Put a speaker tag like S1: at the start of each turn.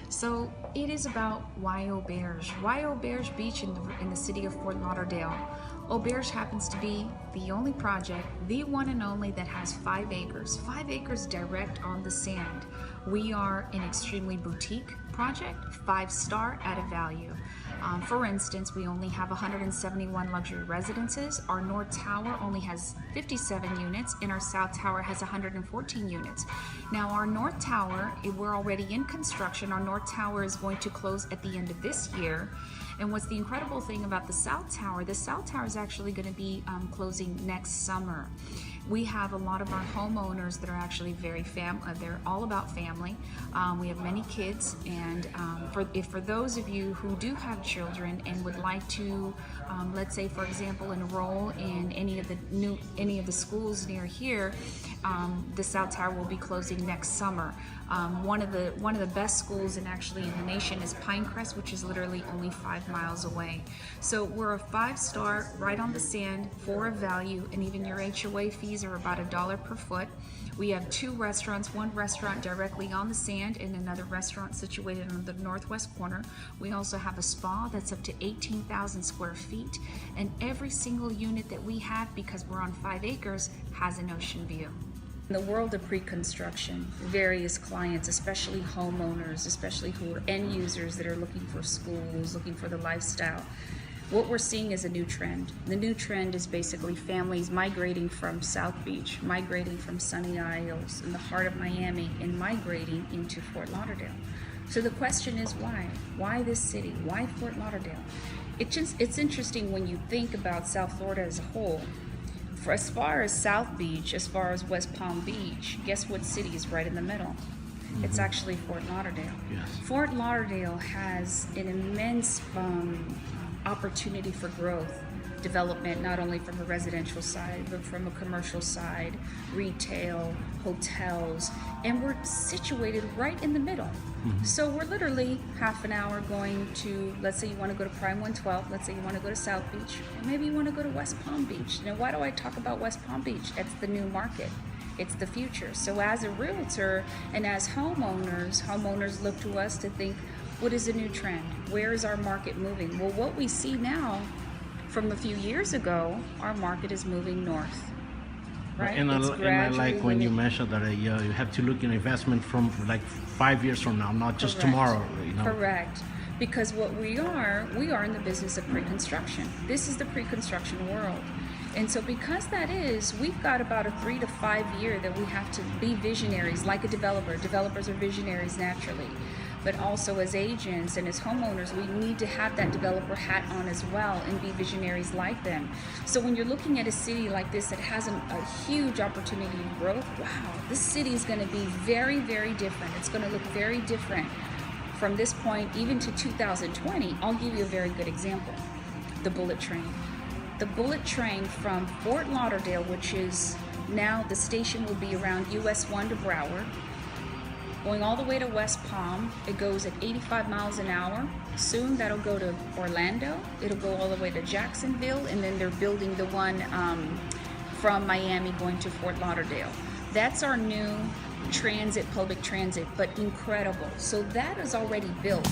S1: So it is about Why Auberge. Why Auberge Beach in the city of Fort Lauderdale. Auberge happens to be the only project, the one and only, that has 5 acres. 5 acres direct on the sand. We are an extremely boutique project, 5-star added value. For instance, we only have 171 luxury residences. Our North Tower only has 57 units, and our South Tower has 114 units. Now, our North Tower, we're already in construction. Our North Tower is going to close at the end of this year. And what's the incredible thing about the South Tower is actually going to be closing next summer. We have a lot of our homeowners that are actually they're all about family. We have many kids, and for those of you who do have children and would like to, let's say for example, enroll in any of the schools near here, the South Tower will be closing next summer. One of the best schools in the nation is Pinecrest, which is literally only 5 miles away. So we're a 5-star, right on the sand, for a value, and even your HOA fees are about $1 per foot. We have 2 restaurants, one restaurant directly on the sand and another restaurant situated on the northwest corner. We also have a spa that's up to 18,000 square feet, and every single unit that we have, because we're on 5 acres, has an ocean view. In the world of pre-construction, various clients, especially homeowners, especially who are end users that are looking for schools, looking for the lifestyle, what we're seeing is a new trend. The new trend is basically families migrating from South Beach, migrating from Sunny Isles in the heart of Miami, and migrating into Fort Lauderdale. So the question is why? Why this city? Why Fort Lauderdale? It's interesting when you think about South Florida as a whole. For as far as South Beach, as far as West Palm Beach, guess what city is right in the middle? It's actually Fort Lauderdale.
S2: Yes.
S1: Fort Lauderdale has an immense opportunity for growth, development, not only from a residential side, but from a commercial side, retail, hotels, and we're situated right in the middle. So we're literally half an hour going to, let's say you want to go to Prime 112, let's say you want to go to South Beach, or maybe you want to go to West Palm Beach. Now, why do I talk about West Palm Beach? It's the new market. It's the future. So as a realtor and as homeowners look to us to think, what is a new trend? Where is our market moving? Well, what we see now from a few years ago, our market is moving north. Right?
S2: And I like when you mentioned that you have to look at investment from like 5 years from now, not just tomorrow.
S1: Correct. Because what we are in the business of pre-construction. This is the pre-construction world. And so because that is, we've got about a 3 to 5 year that we have to be visionaries, like a developer. Developers are visionaries naturally. But also as agents and as homeowners, we need to have that developer hat on as well and be visionaries like them. So when you're looking at a city like this that has a huge opportunity to grow, wow, this city is going to be very, very different. It's going to look very different from this point even to 2020. I'll give you a very good example. The bullet train. The bullet train from Fort Lauderdale, which is now the station will be around US 1 to Broward, going all the way to West Palm. It goes at 85 miles an hour. Soon that'll go to Orlando. It'll go all the way to Jacksonville, and then they're building the one from Miami going to Fort Lauderdale. That's our new transit, public transit, but incredible. So that is already built.